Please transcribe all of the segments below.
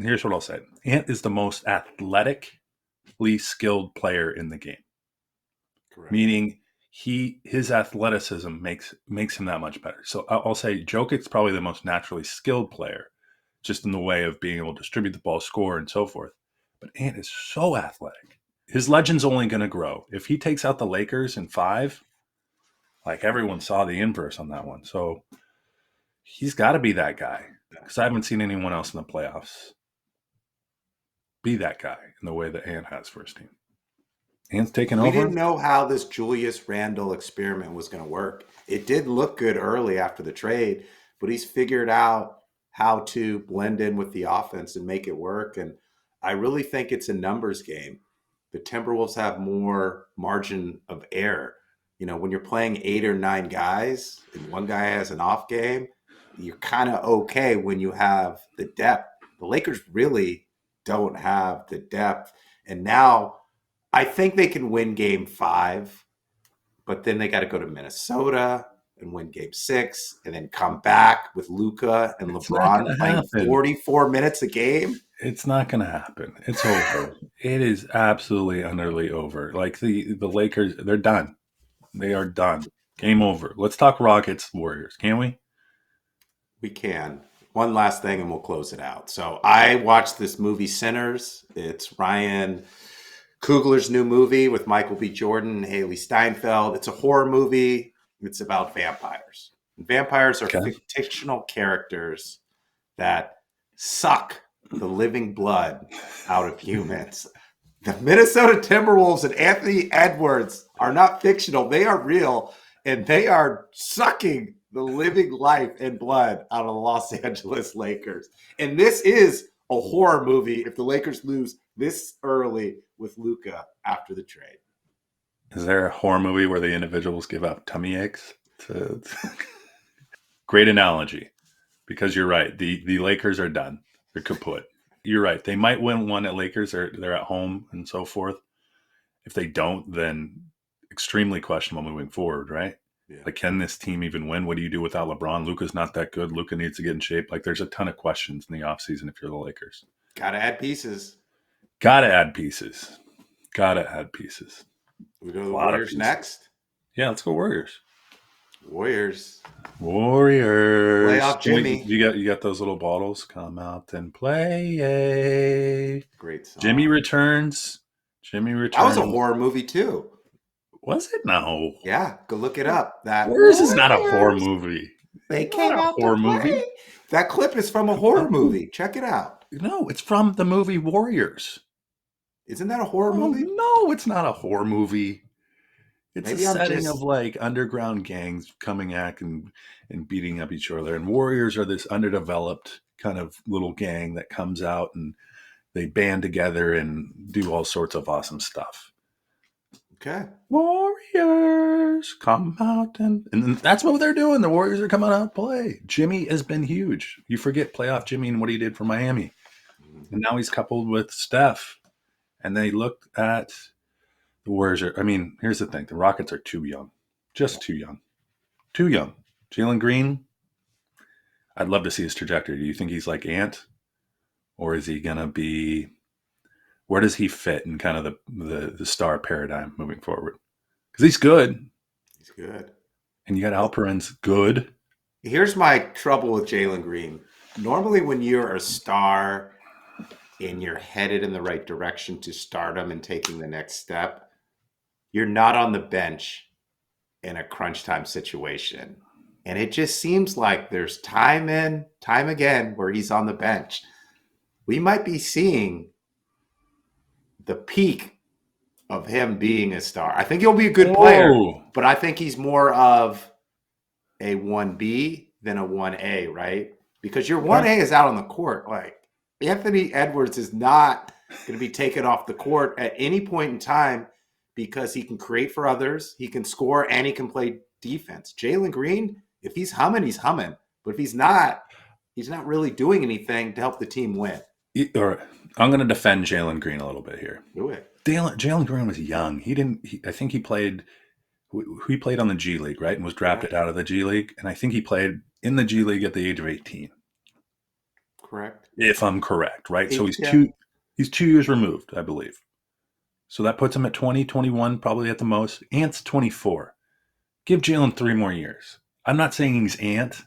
here's what I'll say. Ant is the most athletically skilled player in the game. Correct. Meaning his athleticism makes him that much better. So I'll say Jokic's probably the most naturally skilled player, just in the way of being able to distribute the ball, score, and so forth. But Ant is so athletic. His legend's only going to grow. If he takes out the Lakers in 5, like everyone saw the inverse on that one. So he's got to be that guy, because I haven't seen anyone else in the playoffs be that guy in the way that Ant has for his team. Ant's taking over. We didn't know how this Julius Randle experiment was going to work. It did look good early after the trade, but he's figured out how to blend in with the offense and make it work. And I really think it's a numbers game. The Timberwolves have more margin of error. You know, when you're playing 8 or 9 guys and one guy has an off game, you're kind of okay when you have the depth. The Lakers really don't have the depth. And now I think they can win game 5, but then they got to go to Minnesota and win game 6 and then come back with Luka and LeBron playing 44 minutes a game. It's not going to happen. It's over. It is absolutely utterly over. Like the Lakers, they're done. They are done. Game over. Let's talk Rockets Warriors, can we? We can. One last thing and we'll close it out. So I watched this movie Sinners. It's Ryan Coogler's new movie with Michael B. Jordan and Haley Steinfeld. It's a horror movie. It's about vampires. And vampires are fictional characters that suck the living blood out of humans. The Minnesota Timberwolves and Anthony Edwards are not fictional. They are real, and they are sucking the living life and blood out of the Los Angeles Lakers. And this is a horror movie if the Lakers lose this early with Luka after the trade. Is there a horror movie where the individuals give up tummy aches? Great analogy, because you're right. The Lakers are done. They're kaput. You're right. They might win one at Lakers, or they're at home and so forth. If they don't, then extremely questionable moving forward, right? Yeah. Like, can this team even win? What do you do without LeBron? Luka's not that good. Luka needs to get in shape. Like, there's a ton of questions in the offseason if you're the Lakers. Got to add pieces. Got to add pieces. We go to the Warriors next? Yeah, let's go Warriors. Warriors. Playoff Jimmy. You got those little bottles? Come out and play. Great song. Jimmy returns. That was a horror movie too. Was it? No. Yeah, go look it up. Warriors is not a horror movie. They came out horror movie. That clip is from a horror movie. Check it out. No, it's from the movie Warriors. Isn't that a horror movie? No, it's not a horror movie. It's a setting of like underground gangs coming at and beating up each other. And Warriors are this underdeveloped kind of little gang that comes out and they band together and do all sorts of awesome stuff. Okay. Warriors come out and that's what they're doing. The Warriors are coming out to play. Jimmy has been huge. You forget playoff Jimmy and what he did for Miami. And now he's coupled with Steph. And they looked at the Warriors. Here's the thing. The Rockets are too young. Just too young. Too young. Jalen Green, I'd love to see his trajectory. Do you think he's like Ant? Or is he going to be... Where does he fit in kind of the star paradigm moving forward? Because he's good. He's good. And you got Alperen's good. Here's my trouble with Jalen Green. Normally when you're a star and you're headed in the right direction to stardom and taking the next step, you're not on the bench in a crunch time situation. And it just seems like there's time in, time again where he's on the bench. We might be seeing the peak of him being a star. I think he'll be a good player, but I think he's more of a 1B than a 1A, right? Because your 1A is out on the court. Like, Anthony Edwards is not going to be taken off the court at any point in time because he can create for others, he can score, and he can play defense. Jalen Green, if he's humming, he's humming. But if he's not really doing anything to help the team win. I'm going to defend Jalen Green a little bit here. Do it. Jalen Green was young. I think he played on the G League, right? And was drafted out of the G League. And I think he played in the G League at the age of 18. correct? If I'm correct, right? So Yeah. he's 2 years removed, I believe. So that puts him at 20, 21, probably at the most. Ant's 24. Give Jalen 3 more years. I'm not saying he's Ant,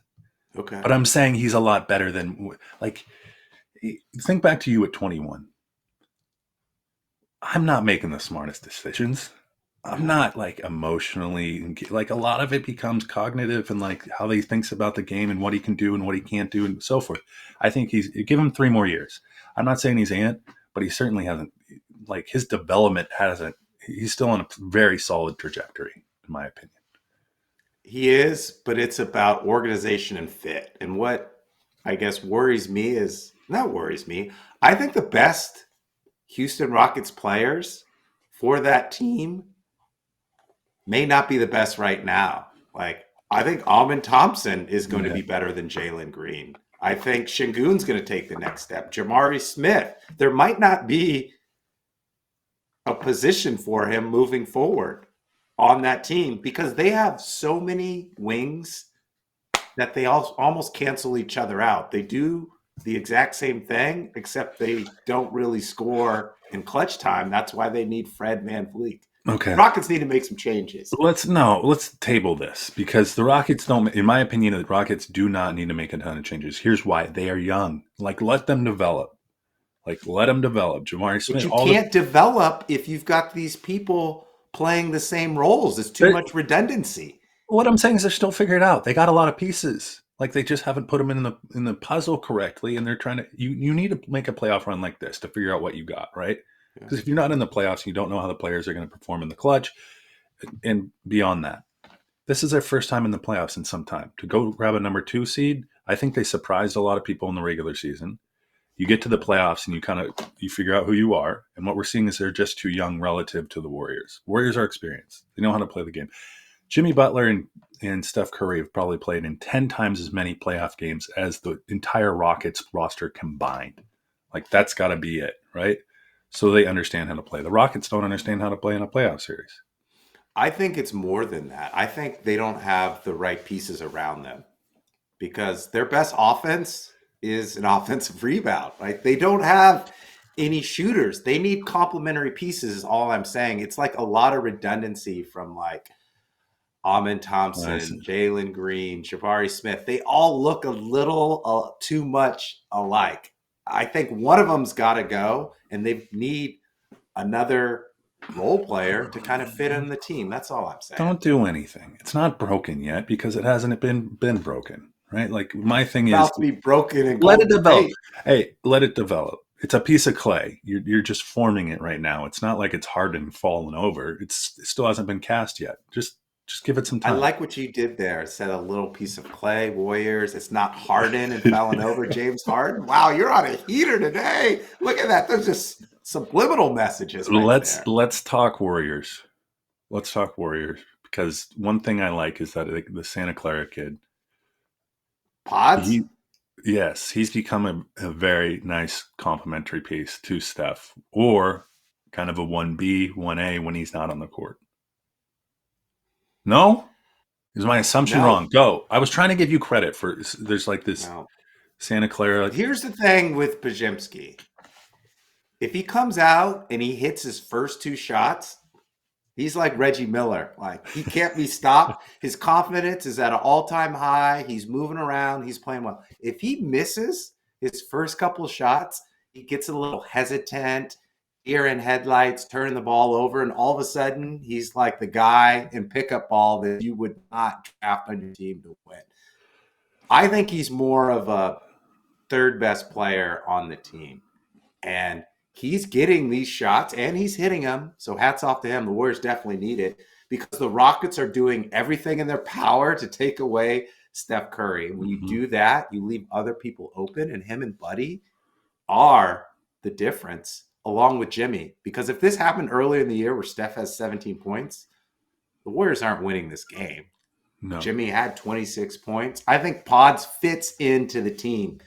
Okay. but I'm saying he's a lot better than, like, think back to you at 21. I'm not making the smartest decisions. I'm Yeah. not like emotionally, like a lot of it becomes cognitive and like how he thinks about the game and what he can do and what he can't do and so forth. I think give him 3 more years. I'm not saying he's Ant, but he certainly hasn't, like his development hasn't, he's still on a very solid trajectory, in my opinion. He is, but it's about organization and fit. And what I guess worries me is not worries me. I think the best Houston Rockets players for that team may not be the best right now. Like, I think Amin Thompson is going to be better than Jalen Green. I think Şengün's going to take the next step. Jamari Smith, there might not be a position for him moving forward on that team because they have so many wings that they all almost cancel each other out. They do the exact same thing, except they don't really score in clutch time. That's why they need Fred VanVleet. Okay. Rockets need to make some changes. Let's table this because the Rockets don't, in my opinion, the Rockets do not need to make a ton of changes. Here's why. They are young. Like, let them develop. Jamari Smith. But you can't develop if you've got these people playing the same roles. It's too much redundancy. What I'm saying is they're still figuring it out. They got a lot of pieces. Like they just haven't put them in the puzzle correctly, and they're trying to. You need to make a playoff run like this to figure out what you got, right? Because if you're not in the playoffs, and you don't know how the players are going to perform in the clutch, and beyond that, this is their first time in the playoffs in some time. To go grab a number 2 seed, I think they surprised a lot of people in the regular season. You get to the playoffs and you figure out who you are. And what we're seeing is they're just too young relative to the Warriors. Warriors are experienced. They know how to play the game. Jimmy Butler and Steph Curry have probably played in 10 times as many playoff games as the entire Rockets roster combined. Like that's got to be it, right? So they understand how to play. The Rockets don't understand how to play in a playoff series. I think it's more than that. I think they don't have the right pieces around them because their best offense is an offensive rebound. Like they don't have any shooters. They need complementary pieces is all I'm saying. It's like a lot of redundancy from like Amin Thompson, Jalen Green, Jabari Smith. They all look a little too much alike. I think one of them's got to go and they need another role player to kind of fit in the team. That's all I'm saying. Don't do anything. It's not broken yet because it hasn't been broken. Right? Like my thing is about to be broken and let it develop. Hey, let it develop. It's a piece of clay. You're just forming it right now. It's not like it's hardened and fallen over. It still hasn't been cast yet. Just give it some time. I like what you did there. It said a little piece of clay, Warriors. It's not hardened and fallen over. James Harden. Wow, you're on a heater today. Look at that. There's just subliminal messages. Let's talk Warriors. Let's talk Warriors because one thing I like is that the Santa Clara kid. Pods? He's become a very nice complementary piece to Steph, or kind of a 1B, 1A when he's not on the court. No? Is my assumption wrong? Go. I was trying to give you credit for there's like this Santa Clara. Here's the thing with Podziemski. If he comes out and he hits his first 2 shots, he's like Reggie Miller. Like he can't be stopped. His confidence is at an all-time high. He's moving around. He's playing well. If he misses his first couple shots, he gets a little hesitant, deer in headlights, turning the ball over, and all of a sudden he's like the guy in pickup ball that you would not draft on your team to win. I think he's more of a third best player on the team. And he's getting these shots and he's hitting them. So hats off to him. The Warriors definitely need it because the Rockets are doing everything in their power to take away Steph Curry. And when you do that, you leave other people open, and him and Buddy are the difference along with Jimmy. Because if this happened earlier in the year where Steph has 17 points, the Warriors aren't winning this game. No. Jimmy had 26 points. I think Pods fits into the team.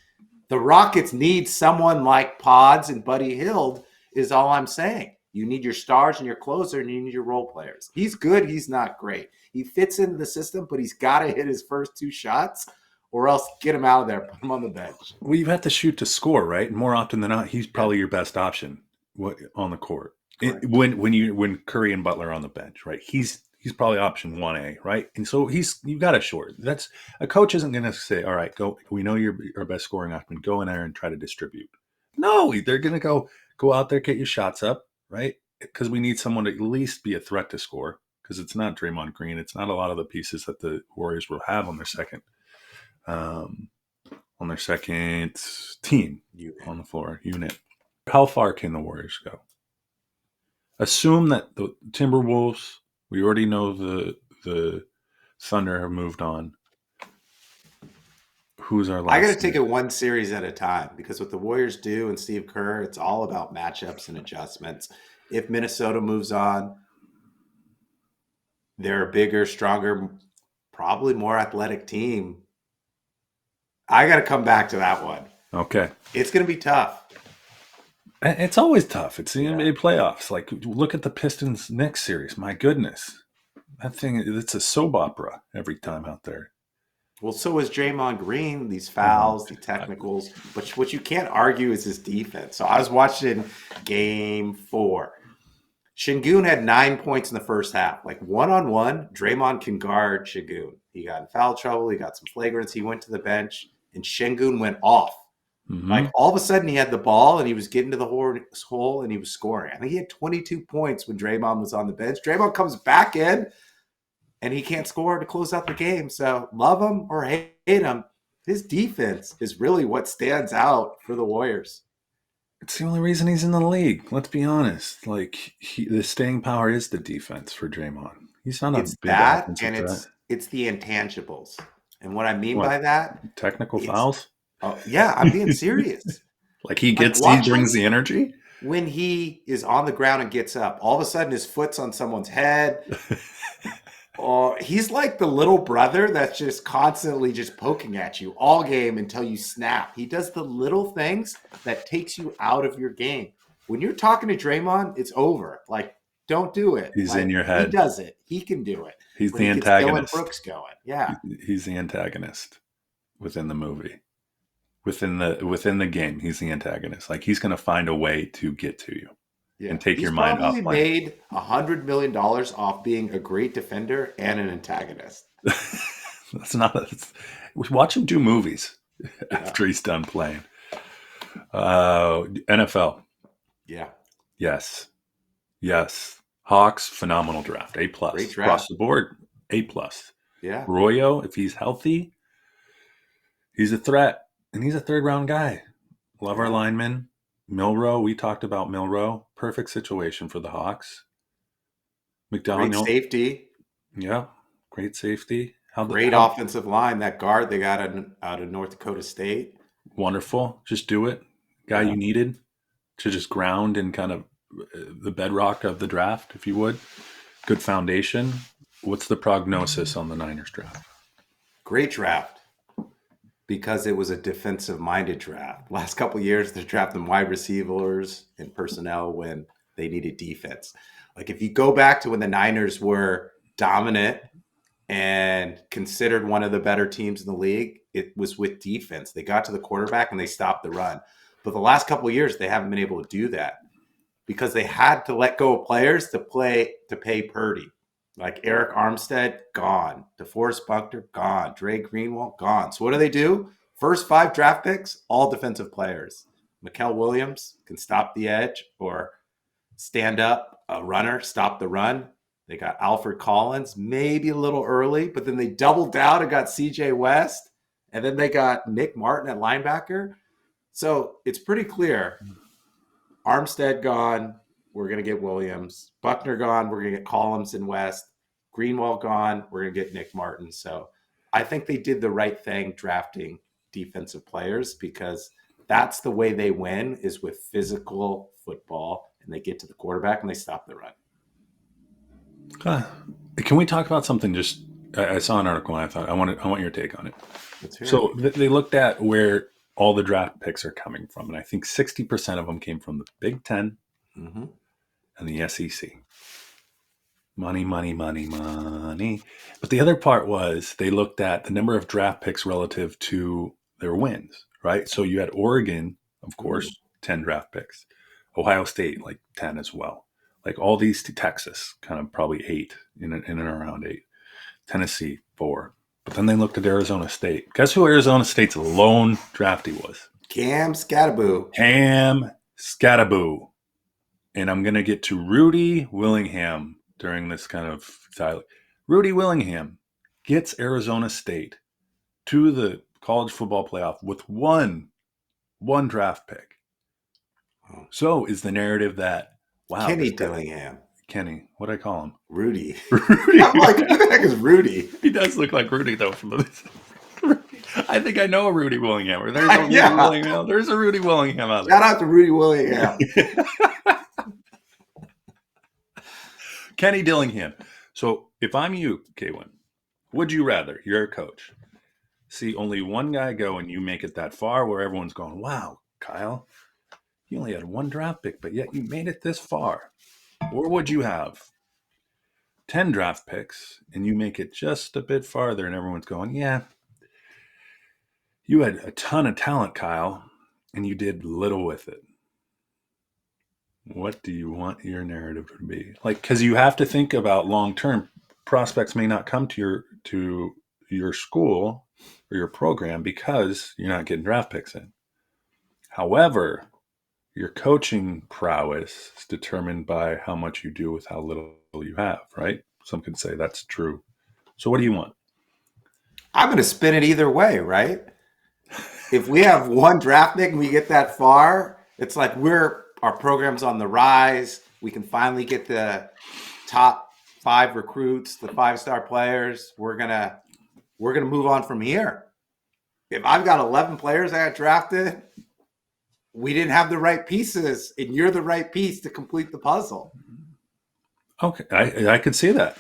The Rockets need someone like Pods and Buddy Hield is all I'm saying. You need your stars and your closer, and you need your role players. He's good. He's not great. He fits into the system, but he's got to hit his first 2 shots, or else get him out of there, put him on the bench. Well, you have to shoot to score, right? And more often than not, he's probably your best option on the court. When Curry and Butler are on the bench, right? He's probably option 1A, right? And so you've got to short. That's a coach isn't going to say, all right, go. We know you're our best scoring option. Go in there and try to distribute. No, they're going to go out there, get your shots up, right? Because we need someone to at least be a threat to score. Because it's not Dreymond Green. It's not a lot of the pieces that the Warriors will have on their second team on the floor unit. How far can the Warriors go? Assume that the Timberwolves, we already know the Thunder have moved on. Who's our last? I got to take it one series at a time, because what the Warriors do and Steve Kerr, it's all about matchups and adjustments. If Minnesota moves on, they're a bigger, stronger, probably more athletic team. I got to come back to that one. Okay. It's going to be tough. It's always tough. It's the NBA playoffs. Like, look at the Pistons next series. My goodness. That thing, it's a soap opera every time out there. Well, so is Draymond Green, these fouls, the technicals. But what you can't argue is his defense. So I was watching Game 4. Şengün had 9 points in the first half. Like, one-on-one, Draymond can guard Şengün. He got in foul trouble. He got some flagrants. He went to the bench, and Şengün went off. Mm-hmm. Like, all of a sudden, he had the ball, and he was getting to the hole, and he was scoring. I think he had 22 points when Dreymond was on the bench. Dreymond comes back in, and he can't score to close out the game. So love him or hate him, his defense is really what stands out for the Warriors. It's the only reason he's in the league. Let's be honest. Like, the staying power is the defense for Draymond. He's not it's that, and it's the intangibles. And what I mean by that, technical fouls. Oh yeah, I'm being serious. Like, he brings the energy when he is on the ground and gets up. All of a sudden, his foot's on someone's head. He's like the little brother that's just constantly just poking at you all game until you snap. He does the little things that takes you out of your game. When you're talking to Dreymond, it's over. Like, don't do it. He's in your head. He does it. He can do it. He's the antagonist. Dylan Brooks going. Yeah. He's the antagonist within the movie. Within the game, he's the antagonist. Like, he's going to find a way to get to you. Yeah. And take your mind off. He's probably made $100 million off being a great defender and an antagonist. Watch him do movies after he's done playing. NFL. Yeah. Yes. Hawks, phenomenal draft. A+. Great draft. Across the board, A+. Yeah. Royo, if he's healthy, he's a threat. And he's a third-round guy. Love our linemen. Milroe, we talked about Milroe. Perfect situation for the Hawks. McDonald. Great safety. Yeah, great safety. Great offensive line. That guard they got out of North Dakota State. Wonderful. Just do it. Guy you needed to just ground in kind of the bedrock of the draft, if you would. Good foundation. What's the prognosis on the Niners draft? Great draft. Because it was a defensive-minded draft. Last couple of years, they're drafting wide receivers and personnel when they needed defense. Like, if you go back to when the Niners were dominant and considered one of the better teams in the league, it was with defense. They got to the quarterback and they stopped the run. But the last couple of years, they haven't been able to do that because they had to let go of players to pay Purdy. Like Eric Armstead, gone. DeForest Buckner, gone. Dre Greenwald, gone. So what do? First 5 draft picks, all defensive players. Mikael Williams can stop the edge or stand up a runner, stop the run. They got Alfred Collins, maybe a little early, but then they doubled down and got CJ West. And then they got Nick Martin at linebacker. So it's pretty clear. Armstead gone. We're going to get Williams. Buckner gone. We're going to get Collins and West. Greenwald gone. We're going to get Nick Martin. So I think they did the right thing drafting defensive players because that's the way they win is with physical football. And they get to the quarterback and they stop the run. Can we talk about something? I saw an article and I thought I want your take on it. So they looked at where all the draft picks are coming from. And I think 60% of them came from the Big Ten. Mm-hmm. And the SEC. Money, money, money, money. But the other part was they looked at the number of draft picks relative to their wins, right? So you had Oregon, of course, 10 draft picks. Ohio State, like 10 as well. Like all these to Texas, kind of probably 8 in and around 8. Tennessee, 4. But then they looked at Arizona State. Guess who Arizona State's lone draftee was? Cam Scattaboo. Cam Scattaboo. And I'm going to get to Rudy Willingham during this kind of dialogue. Rudy Willingham gets Arizona State to the college football playoff with one draft pick. Oh. So is the narrative that, wow. Kenny Dillingham. Kenny, what do I call him? Rudy. Rudy. I'm like, who the heck is Rudy? He does look like Rudy, though. I think I know a Rudy Willingham. Or there's a Rudy Yeah. Willingham. There's a Rudy Willingham out there. Shout out to Rudy Willingham. Kenny Dillingham. So if I'm you, K1, would you rather, you're a coach, see only one guy go and you make it that far where everyone's going, wow, Kyle, you only had one draft pick, but yet you made it this far? Or would you have 10 draft picks and you make it just a bit farther and everyone's going, yeah, you had a ton of talent, Kyle, and you did little with it? What do you want your narrative to be? Like, because you have to think about long-term. Prospects may not come to your school or your program because you're not getting draft picks in. However, your coaching prowess is determined by how much you do with how little you have, right? Some could say that's true. So what do you want? I'm going to spin it either way, right? If we have one draft pick and we get that far, it's like our program's on the rise. We can finally get the top 5 recruits, the 5-star players. We're gonna move on from here. If I've got 11 players I got drafted, we didn't have the right pieces, and you're the right piece to complete the puzzle. Okay, I could see that.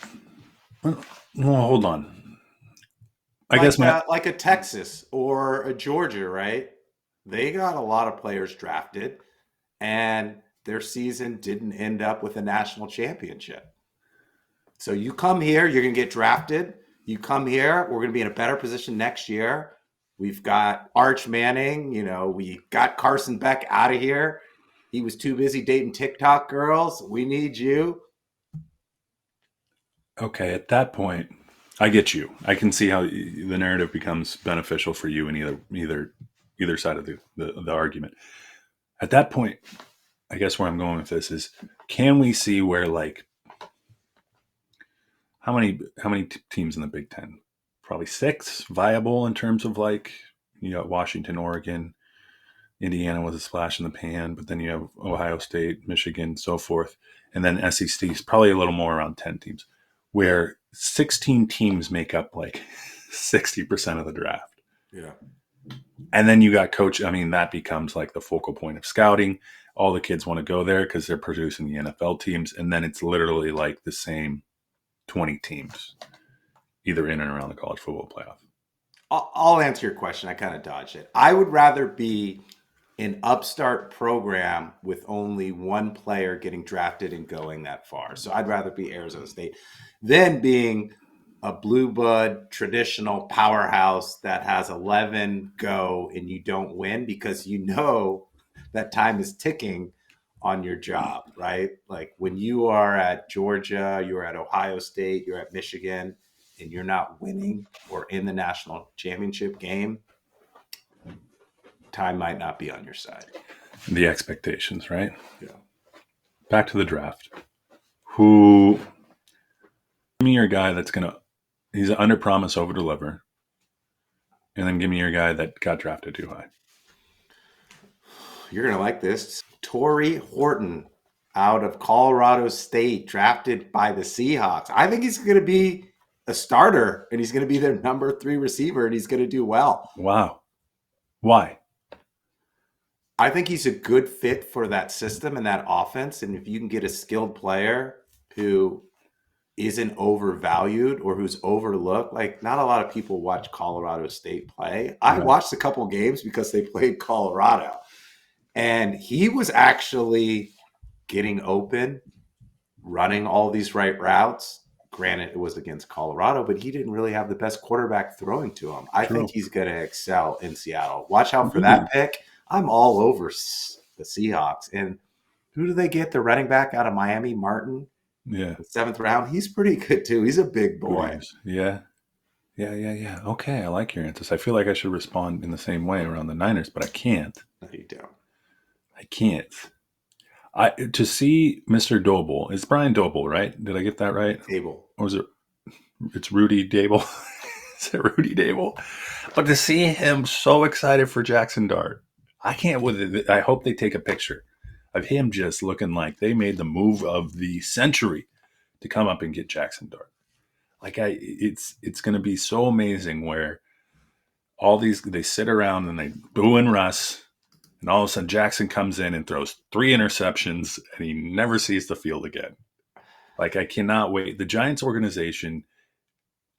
Well, hold on. I guess like a Texas or a Georgia, right? They got a lot of players drafted, and their season didn't end up with a national championship. So you come here, you're going to get drafted. You come here, we're going to be in a better position next year. We've got Arch Manning. We got Carson Beck out of here. He was too busy dating TikTok girls. We need you. Okay, at that point, I get you. I can see how the narrative becomes beneficial for you in either side of the argument. At that point, I guess where I'm going with this is, can we see where, like, how many teams in the Big Ten? Probably 6 viable in terms of, like, Washington, Oregon, Indiana was a splash in the pan, but then you have Ohio State, Michigan, so forth, and then SEC is probably a little more, around 10 teams, where 16 teams make up like 60% of the draft. Yeah. And then you got coach. I mean, that becomes like the focal point of scouting. All the kids want to go there because they're producing the NFL teams. And then it's literally like the same 20 teams, either in and around the college football playoff. I'll answer your question. I kind of dodged it. I would rather be an upstart program with only one player getting drafted and going that far. So I'd rather be Arizona State than being a blue blood traditional powerhouse that has 11 go and you don't win because that time is ticking on your job, right? Like when you are at Georgia, you're at Ohio State, you're at Michigan, and you're not winning or in the national championship game, time might not be on your side. The expectations, right? Yeah. Back to the draft. Give me your guy that's he's an under promise, over deliver. And then give me your guy that got drafted too high. You're going to like this. Torrey Horton out of Colorado State, drafted by the Seahawks. I think he's going to be a starter, and he's going to be their number 3 receiver, and he's going to do well. Wow. Why? I think he's a good fit for that system and that offense. And if you can get a skilled player who isn't overvalued or who's overlooked, like not a lot of people watch Colorado State play. I watched a couple games because they played Colorado, and he was actually getting open running all these right routes. Granted, it was against Colorado, but he didn't really have the best quarterback throwing to him. I think he's going to excel in Seattle. Watch out for that pick. I'm all over the Seahawks. And who do they get? The running back out of Miami, Martin? Yeah. The 7th round. He's pretty good, too. He's a big boy. Yeah. Yeah. Okay, I like your answers. I feel like I should respond in the same way around the Niners, but I can't. No, you don't. I can't. To see Mr. Doble, it's Brian Doble, right? Did I get that right? Dable. Or is it? It's Rudy Dable. Is it Rudy Dable? But to see him so excited for Jackson Dart, I can't with it. I hope they take a picture of him just looking like they made the move of the century to come up and get Jackson Dart. Like it's going to be so amazing where all these they sit around and they boo and Russ. And all of a sudden, Jackson comes in and throws 3 interceptions, and he never sees the field again. Like, I cannot wait. The Giants organization,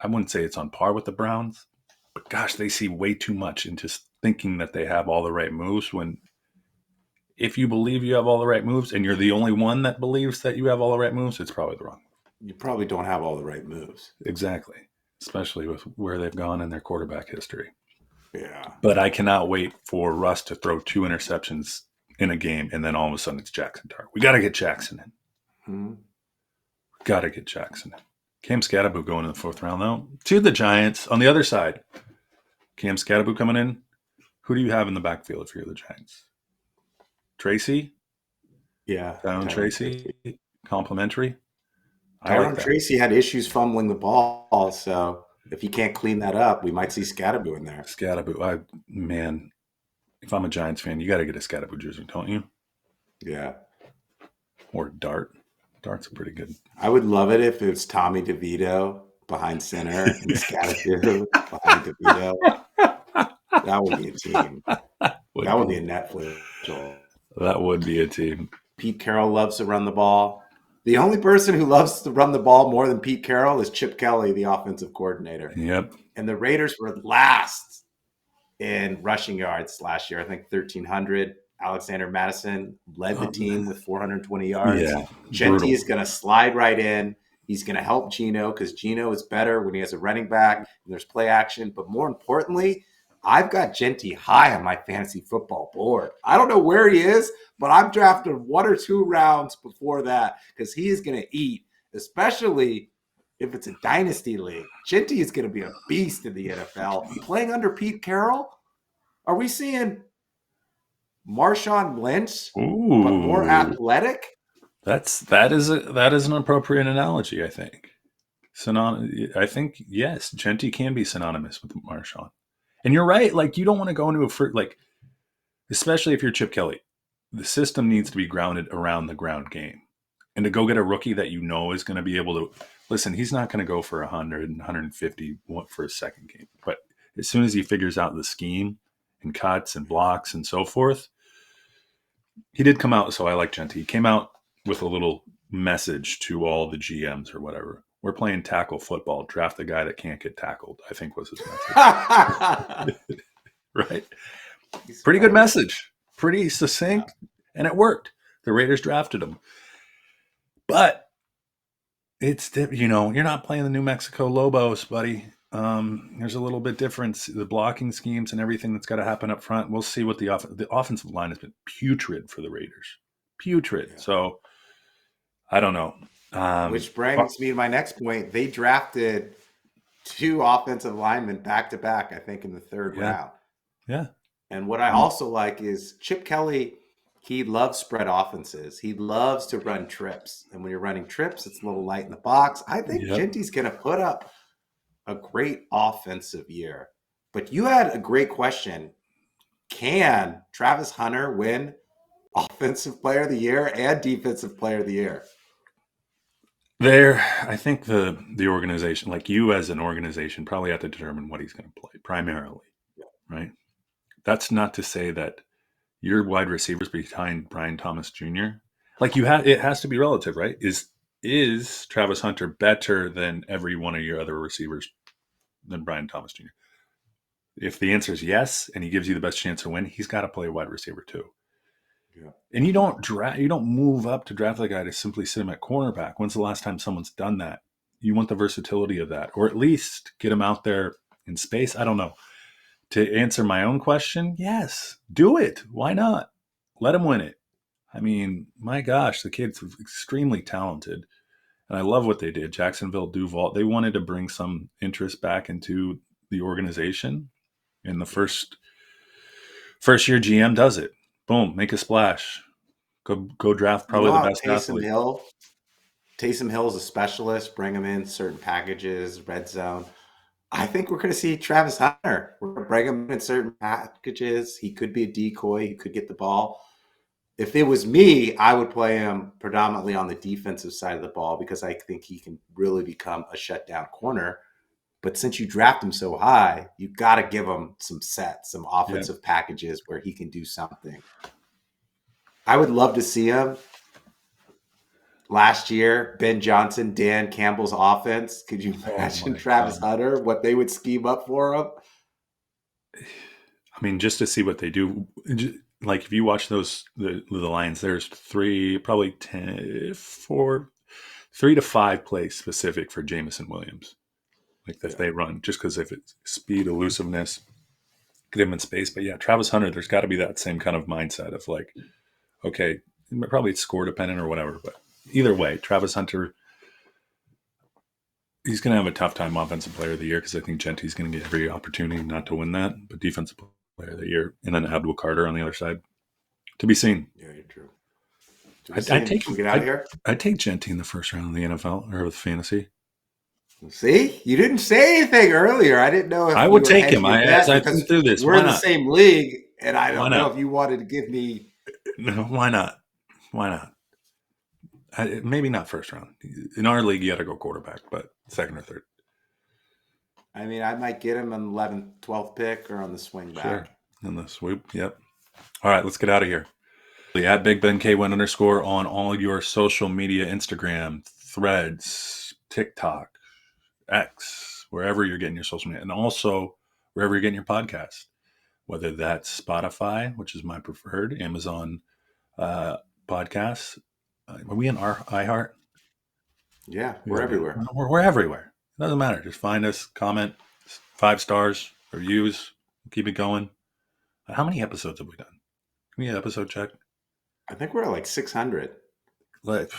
I wouldn't say it's on par with the Browns, but gosh, they see way too much into thinking that they have all the right moves when if you believe you have all the right moves and you're the only one that believes that you have all the right moves, it's probably the wrong move. You probably don't have all the right moves. Exactly. Especially with where they've gone in their quarterback history. Yeah. But I cannot wait for Russ to throw 2 interceptions in a game, and then all of a sudden it's Jackson Dart. We got to get Jackson in. Got to get Jackson in. Cam Scatterbo going in the 4th round, though. To the Giants. On the other side, Cam Scatterbo coming in. Who do you have in the backfield if you're the Giants? Tracy? Yeah. Tyron Tracy? Complimentary? Tyron Tracy had issues fumbling the ball, so if he can't clean that up, we might see Scatterbo in there. Scatterbo, man, if I'm a Giants fan, you got to get a Scatterbo jersey, don't you? Yeah. Or Dart. Dart's pretty good. I would love it if it was Tommy DeVito behind center and Scatterbo behind DeVito. That would be a team. That would be a Netflix show. That would be a team. Pete Carroll loves to run the ball. The only person who loves to run the ball more than Pete Carroll is Chip Kelly, the offensive coordinator. Yep. And the Raiders were last in rushing yards last year. I think 1,300. Alexander Madison led the team with 420 yards. Yeah, Jeanty is going to slide right in. He's going to help Geno because Geno is better when he has a running back and there's play action. But more importantly, I've got Jeanty high on my fantasy football board. I don't know where he is, but I'm drafted 1 or 2 rounds before that because he is going to eat, especially if it's a dynasty league. Jeanty is going to be a beast in the NFL. Playing under Pete Carroll, are we seeing Marshawn Lynch, but more athletic? That is an appropriate analogy, I think. I think, yes, Jeanty can be synonymous with Marshawn. And you're right. Like, you don't want to go into especially if you're Chip Kelly, the system needs to be grounded around the ground game. And to go get a rookie that you know is going to be able to listen, he's not going to go for 100 and 150 for his second game. But as soon as he figures out the scheme and cuts and blocks and so forth, he did come out. So I like Jeanty. He came out with a little message to all the GMs or whatever. We're playing tackle football. Draft the guy that can't get tackled, I think was his message. Right? Pretty good message. Pretty succinct. And it worked. The Raiders drafted him. But it's, you're not playing the New Mexico Lobos, buddy. There's a little bit difference. The blocking schemes and everything that's got to happen up front. We'll see what the offensive line has been putrid for the Raiders. Putrid. Yeah. So I don't know. Which brings me to my next point. They drafted 2 offensive linemen back to back, I think, in the 3rd round. Yeah. And what I also like is Chip Kelly, he loves spread offenses. He loves to run trips. And when you're running trips, it's a little light in the box. I think Jeanty's going to put up a great offensive year. But you had a great question. Can Travis Hunter win Offensive Player of the Year and Defensive Player of the Year? I think the organization, like you as an organization, probably have to determine what he's going to play primarily, right? That's not to say that your wide receivers behind Brian Thomas Jr. Like it has to be relative, right? Is Travis Hunter better than every one of your other receivers than Brian Thomas Jr.? If the answer is yes, and he gives you the best chance to win, he's got to play wide receiver too. Yeah. And you don't move up to draft the guy to simply sit him at cornerback. When's the last time someone's done that? You want the versatility of that, or at least get him out there in space. I don't know. To answer my own question, yes, do it. Why not? Let him win it. I mean, my gosh, the kid's extremely talented. And I love what they did. Jacksonville, Duval, they wanted to bring some interest back into the organization. And the first year GM does it. Boom, make a splash. Go draft You probably know the how best athlete. Taysom Hill is a specialist. Bring him in certain packages, red zone. I think we're going to see Travis Hunter. We're going to bring him in certain packages. He could be a decoy. He could get the ball. If it was me, I would play him predominantly on the defensive side of the ball because I think he can really become a shutdown corner. But since you draft him so high, you got to give him some sets, some offensive packages where he can do something. I would love to see him. Last year, Ben Johnson, Dan Campbell's offense. Could you imagine Travis Hunter, what they would scheme up for him? I mean, just to see what they do. Like if you watch the Lions, there's 3 to 5 plays specific for Jameson Williams. Like that they run just because if it's speed, elusiveness, get him in space. But yeah, Travis Hunter, there's got to be that same kind of mindset of like, okay, probably it's score dependent or whatever. But either way, Travis Hunter, he's going to have a tough time offensive player of the year because I think Jeanty's going to get every opportunity not to win that. But defensive player of the year, and then Abdul Carter on the other side, to be seen. Yeah, you're true. I'd take get out of here. I'd take Jeanty in the first round of the NFL or with fantasy. See, you didn't say anything earlier. I didn't know if I would take him. As I think through this, we're in the same league, and I don't know if you wanted to give me. No, why not? Why not? Maybe not first round. In our league, you got to go quarterback, but second or third. I mean, I might get him on the 11th, 12th pick or on the swing back. Sure. In the swoop, yep. All right, let's get out of here. At Big Ben K1 _ on all your social media, Instagram, Threads, TikTok, X, wherever you're getting your social media, and also wherever you're getting your podcast, whether that's Spotify, which is my preferred, Amazon podcasts. Are we in our iHeart? Yeah, we're everywhere. We're everywhere. It doesn't matter. Just find us, comment, 5 stars, reviews, keep it going. How many episodes have we done? Can we get an episode check? I think we're at like 600. Like,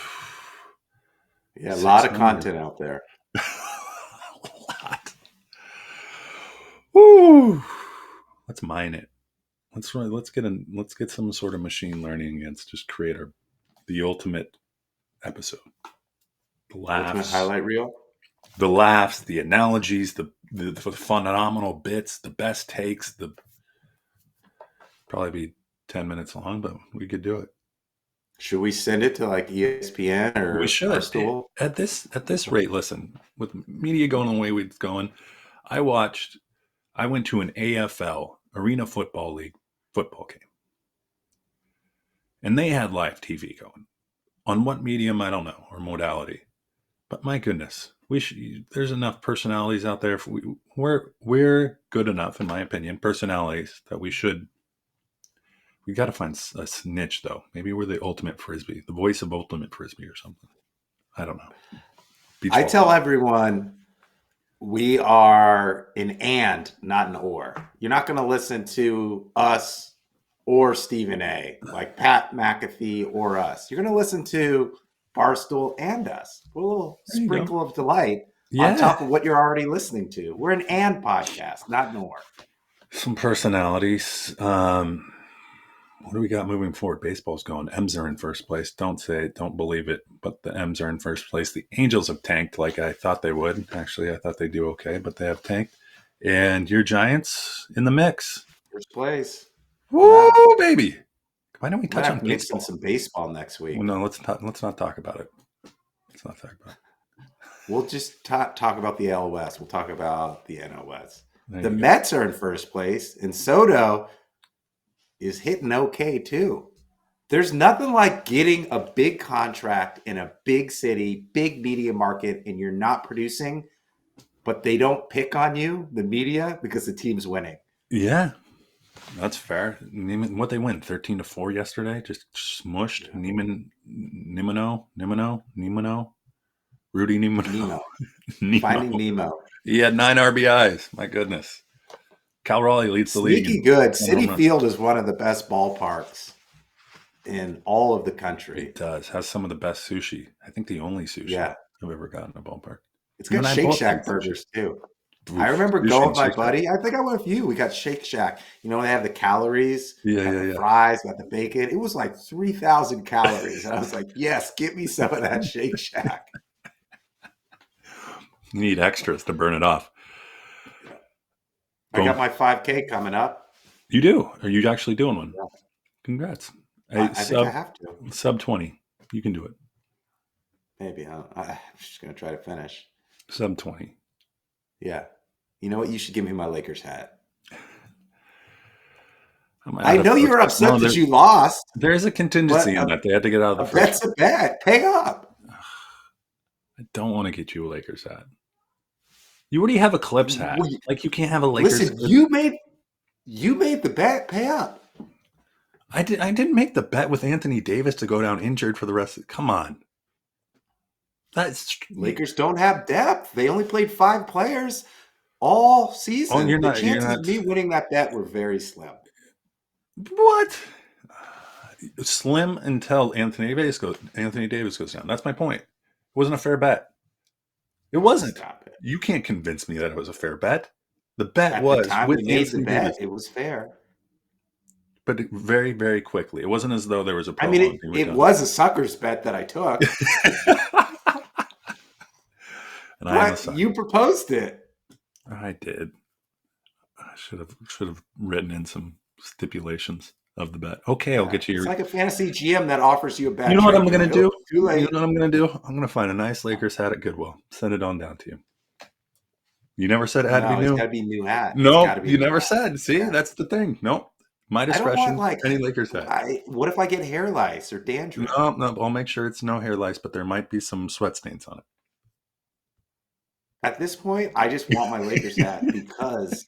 yeah, a lot of content out there. A lot. Woo! Let's mine it. Let's get some sort of machine learning and just create the ultimate episode. The laughs, ultimate highlight reel. The laughs, the analogies, the phenomenal bits, the best takes. Probably be 10 minutes long, but we could do it. Should we send it to like ESPN or we should Barstool? At this rate? Listen, with media going the way it's going, I went to an AFL Arena Football League football game, and they had live TV going. On what medium, I don't know, or modality, but my goodness, there's enough personalities out there. We're good enough, in my opinion, personalities that we got to find a niche, though. Maybe we're the ultimate frisbee, the voice of ultimate frisbee or something. I don't know. I tell everyone we are an and, not an or. You're not going to listen to us or Stephen A, like Pat McAfee or us. You're going to listen to Barstool and us. We're a little sprinkle of delight on top of what you're already listening to. We're an and podcast, not an or. Some personalities. What do we got moving forward? Baseball's going. M's are in first place. Don't say it. Don't believe it. But the M's are in first place. The Angels have tanked like I thought they would. Actually, I thought they'd do okay, but they have tanked. And your Giants in the mix. First place. Woo, baby. Why don't we touch on baseball? Some baseball next week. Well, no, let's not talk about it. Let's not talk about it. We'll just talk about the AL West. We'll talk about the NL West. The Mets are in first place, and Soto is hitting okay too. There's nothing like getting a big contract in a big city, big media market, and you're not producing, but they don't pick on you, the media, because the team's winning. Yeah. That's fair. Neiman, what they win 13-4 yesterday, just smushed. Yeah. Nimino, Rudy Nimino. Nemo, Nemo. Finding Nemo. He had 9 RBIs. My goodness. Cal Raleigh leads the league Sneaky in good. home City runs. Field is one of the best ballparks in all of the country. It does. Has some of the best sushi. I think the only sushi Yeah. I've ever gotten in a ballpark. It's You got and I Shake both Shack like sushi. burgers too. Oof, I remember sushi going and with my Shake Shack. buddy. I think I went with you. We got Shake Shack. You know, they have the calories, Yeah, got yeah, the yeah. fries, got the bacon. It was like 3,000 calories. And I was like, yes, give me some of that Shake Shack. You need extras to burn it off. I got my 5K coming up. You do? Are you actually doing one? Yeah. Congrats. I think I have to. Sub 20. You can do it. Maybe. I'm just going to try to finish. Sub 20. Yeah. You know what? You should give me my Lakers hat. I'm I out of know you were protest. upset No, that you lost, there is a contingency but in that. They had to get out of a the first. bet's a bet. Pay up. I don't want to get you a Lakers hat. You already have a Clips hat. Well, Like you can't have a Lakers. Listen, you made the bet. Pay up. I didn't make the bet with Anthony Davis to go down injured for the rest. Come on. That's Lakers don't have depth. They only played 5 players all season. Oh, you're The not. You're chances not. of me winning that bet were very slim. What? Slim until Anthony Davis goes down. That's my point. It wasn't a fair bet. It wasn't. Stop it. You can't convince me that it was a fair bet. The bet At was the time with we made Anthony the bet, Davis, it was fair. but very, very quickly. It wasn't as though there was a. I mean, it was a sucker's bet that I took. And I am a But sucker. you proposed it. I did. I should have written in some stipulations of the bet. Okay, I'll get you It's your. like a fantasy GM that offers you a bet. You know what I'm going to do? Too late. You know what I'm going to do? I'm going to find a nice Lakers hat at Goodwill. Send it on down to you. You never said it had to be No, new. it's got to be a new hat. No, you never said. See, Yeah. that's the thing. Nope. My I don't discretion. want Any Lakers hat. what if I get hair lice or dandruff? No, I'll make sure it's no hair lice, but there might be some sweat stains on it. At this point, I just want my Lakers hat because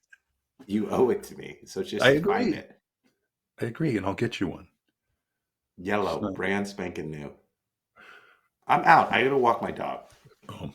you owe it to me. So just find it. I agree, and I'll get you one. Yellow, brand spanking new. I'm out. I got to walk my dog. Oh.